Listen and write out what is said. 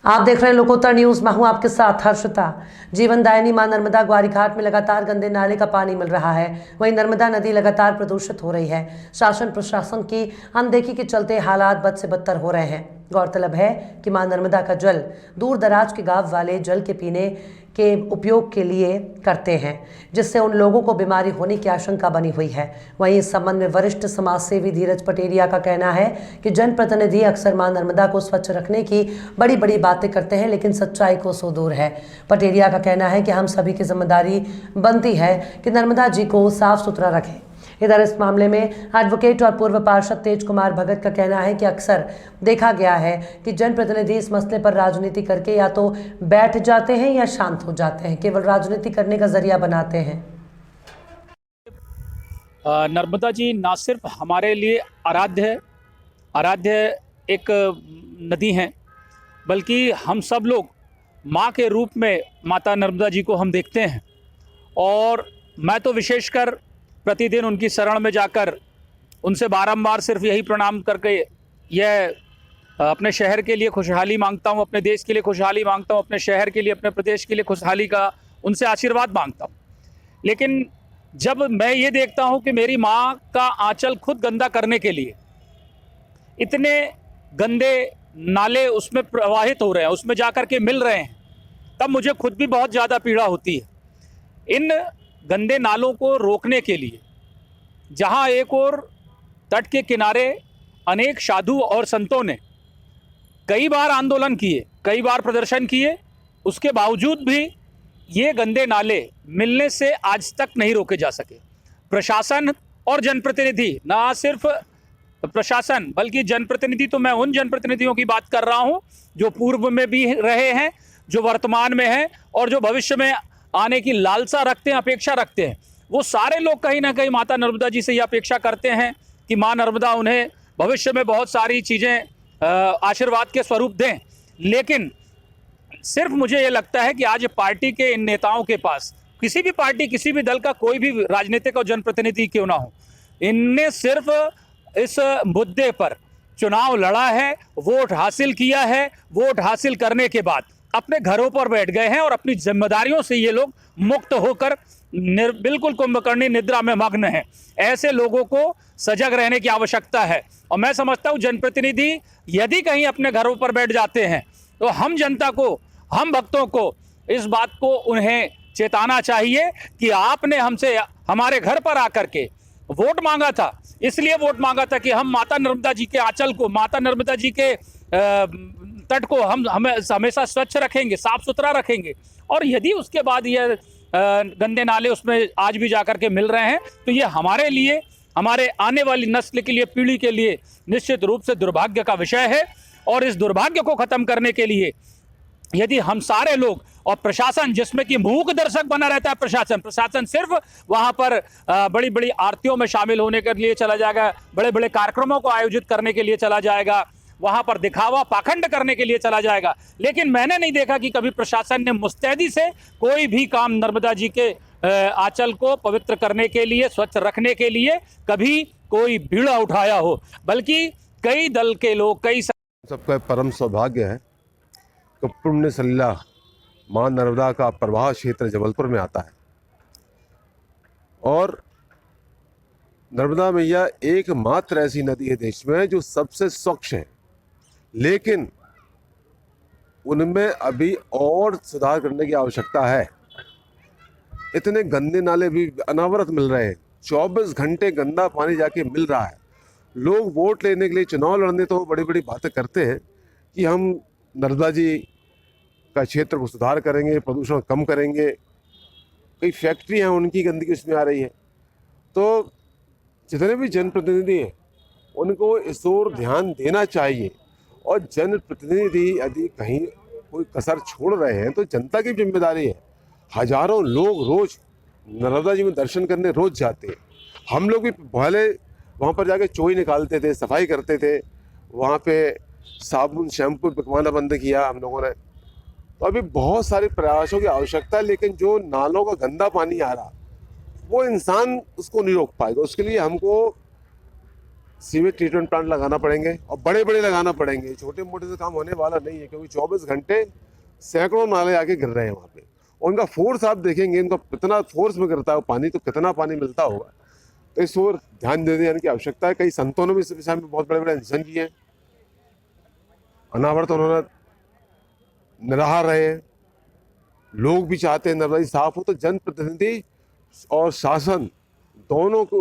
आप देख रहे हैं लोकोत्तर न्यूज। मैं हूं आपके साथ हर्षिता। जीवनदायिनी मां नर्मदा ग्वारी घाट में लगातार गंदे नाले का पानी मिल रहा है। वहीं नर्मदा नदी लगातार प्रदूषित हो रही है। शासन प्रशासन की अनदेखी के चलते हालात बद से बदतर हो रहे हैं। गौरतलब है कि मां नर्मदा का जल दूर दराज के गांव वाले जल के पीने के उपयोग के लिए करते हैं, जिससे उन लोगों को बीमारी होने की आशंका बनी हुई है। वहीं इस संबंध में वरिष्ठ समाज सेवी धीरज पटेरिया का कहना है कि जनप्रतिनिधि अक्सर मां नर्मदा को स्वच्छ रखने की बड़ी बड़ी बातें करते हैं, लेकिन सच्चाई को सौ दूर है। पटेरिया का कहना है कि हम सभी की जिम्मेदारी बनती है कि नर्मदा जी को साफ सुथरा रखें। इधर इस मामले में एडवोकेट और पूर्व पार्षद तेज कुमार भगत का कहना है कि अक्सर देखा गया है कि जनप्रतिनिधि इस मसले पर राजनीति करके या तो बैठ जाते हैं या शांत हो जाते हैं, केवल राजनीति करने का जरिया बनाते हैं। नर्मदा जी ना सिर्फ हमारे लिए आराध्य एक नदी हैं, बल्कि हम सब लोग माँ के रूप में माता नर्मदा जी को हम देखते हैं। और मैं तो विशेषकर प्रतिदिन उनकी शरण में जाकर उनसे बारंबार सिर्फ यही प्रणाम करके यह अपने शहर के लिए खुशहाली मांगता हूँ, अपने देश के लिए खुशहाली मांगता हूँ, अपने शहर के लिए, अपने प्रदेश के लिए खुशहाली का उनसे आशीर्वाद मांगता हूँ। लेकिन जब मैं ये देखता हूँ कि मेरी माँ का आंचल खुद गंदा करने के लिए इतने गंदे नाले उसमें प्रवाहित हो रहे हैं, उसमें जाकर के मिल रहे हैं, तब मुझे खुद भी बहुत ज़्यादा पीड़ा होती है। इन गंदे नालों को रोकने के लिए जहाँ एक और तट के किनारे अनेक साधु और संतों ने कई बार आंदोलन किए, कई बार प्रदर्शन किए, उसके बावजूद भी ये गंदे नाले मिलने से आज तक नहीं रोके जा सके। प्रशासन और जनप्रतिनिधि, ना सिर्फ प्रशासन बल्कि जनप्रतिनिधि, तो मैं उन जनप्रतिनिधियों की बात कर रहा हूं जो पूर्व में भी रहे हैं, जो वर्तमान में हैं और जो भविष्य में आने की लालसा रखते हैं, अपेक्षा रखते हैं। वो सारे लोग कहीं ना कहीं माता नर्मदा जी से ये अपेक्षा करते हैं कि माँ नर्मदा उन्हें भविष्य में बहुत सारी चीज़ें आशीर्वाद के स्वरूप दें। लेकिन सिर्फ मुझे ये लगता है कि आज पार्टी के इन नेताओं के पास, किसी भी पार्टी, किसी भी दल का कोई भी राजनीतिक और जनप्रतिनिधि क्यों ना हो, इनने सिर्फ इस मुद्दे पर चुनाव लड़ा है, वोट हासिल किया है, वोट हासिल करने के बाद अपने घरों पर बैठ गए हैं और अपनी जिम्मेदारियों से ये लोग मुक्त होकर बिल्कुल कुंभकर्णी निद्रा में मग्न हैं। ऐसे लोगों को सजग रहने की आवश्यकता है। और मैं समझता हूँ जनप्रतिनिधि यदि कहीं अपने घरों पर बैठ जाते हैं तो हम जनता को, हम भक्तों को इस बात को उन्हें चेताना चाहिए कि आपने हमसे हमारे घर पर आकर के वोट मांगा था, इसलिए वोट मांगा था कि हम माता नर्मदा जी के आंचल को, माता नर्मदा जी के तट को हम हमेशा स्वच्छ रखेंगे, साफ सुथरा रखेंगे। और यदि उसके बाद ये गंदे नाले उसमें आज भी जाकर के मिल रहे हैं तो ये हमारे लिए, हमारे आने वाली नस्ल के लिए, पीढ़ी के लिए निश्चित रूप से दुर्भाग्य का विषय है। और इस दुर्भाग्य को खत्म करने के लिए यदि हम सारे लोग और प्रशासन, जिसमें कि मूक दर्शक बना रहता है प्रशासन सिर्फ वहां पर बड़ी बड़ी आरतियों में शामिल होने के लिए चला जाएगा, बड़े बड़े कार्यक्रमों को आयोजित करने के लिए चला जाएगा, वहां पर दिखावा पाखंड करने के लिए चला जाएगा। लेकिन मैंने नहीं देखा कि कभी प्रशासन ने मुस्तैदी से कोई भी काम नर्मदा जी के आंचल को पवित्र करने के लिए, स्वच्छ रखने के लिए कभी कोई बीड़ा उठाया हो। बल्कि कई दल के लोग, कई सबका परम सौभाग्य है कि पुण्य सलिला माँ नर्मदा का प्रवाह क्षेत्र जबलपुर में आता है। और नर्मदा मैया एकमात्र ऐसी नदी है देश में जो सबसे स्वच्छ है, लेकिन उनमें अभी और सुधार करने की आवश्यकता है। इतने गंदे नाले भी अनावरत मिल रहे हैं, 24 घंटे गंदा पानी जाके मिल रहा है। लोग वोट लेने के लिए, चुनाव लड़ने तो बड़ी बड़ी बातें करते हैं कि हम नर्मदा जी का क्षेत्र को सुधार करेंगे, प्रदूषण कम करेंगे। कई फैक्ट्री हैं, उनकी गंदगी उसमें आ रही है। तो जितने भी जनप्रतिनिधि हैं उनको इस ओर ध्यान देना चाहिए। और जनप्रतिनिधि यदि कहीं कोई कसर छोड़ रहे हैं तो जनता की जिम्मेदारी है। हजारों लोग रोज नर्मदा जी में दर्शन करने रोज जाते हैं। हम लोग भी पहले वहाँ पर जाके चोई निकालते थे, सफाई करते थे, वहाँ पे साबुन शैम्पू बिकवाना बंद किया हम लोगों ने। तो अभी बहुत सारे प्रयासों की आवश्यकता है, लेकिन जो नालों का गंदा पानी आ रहा वो इंसान उसको नहीं रोक पाएगा। उसके लिए हमको सीवेज ट्रीटमेंट प्लांट लगाना पड़ेंगे और बड़े बड़े लगाना पड़ेंगे। छोटे मोटे से काम होने वाला नहीं है, क्योंकि 24 घंटे सैकड़ों नाले आके गिर रहे हैं वहाँ पे। उनका फोर्स आप देखेंगे, इनका कितना फोर्स में गिरता है पानी, तो कितना पानी मिलता होगा। तो इस ओर ध्यान देने की आवश्यकता है। कई संतों ने भी इस विषय में बहुत बड़े बड़े अनशन किए हैं, अनावरत उन्होंने निराहार रहे हैं। लोग भी चाहते हैं नर्मदा जी साफ हो, तो जनप्रतिनिधि और शासन दोनों को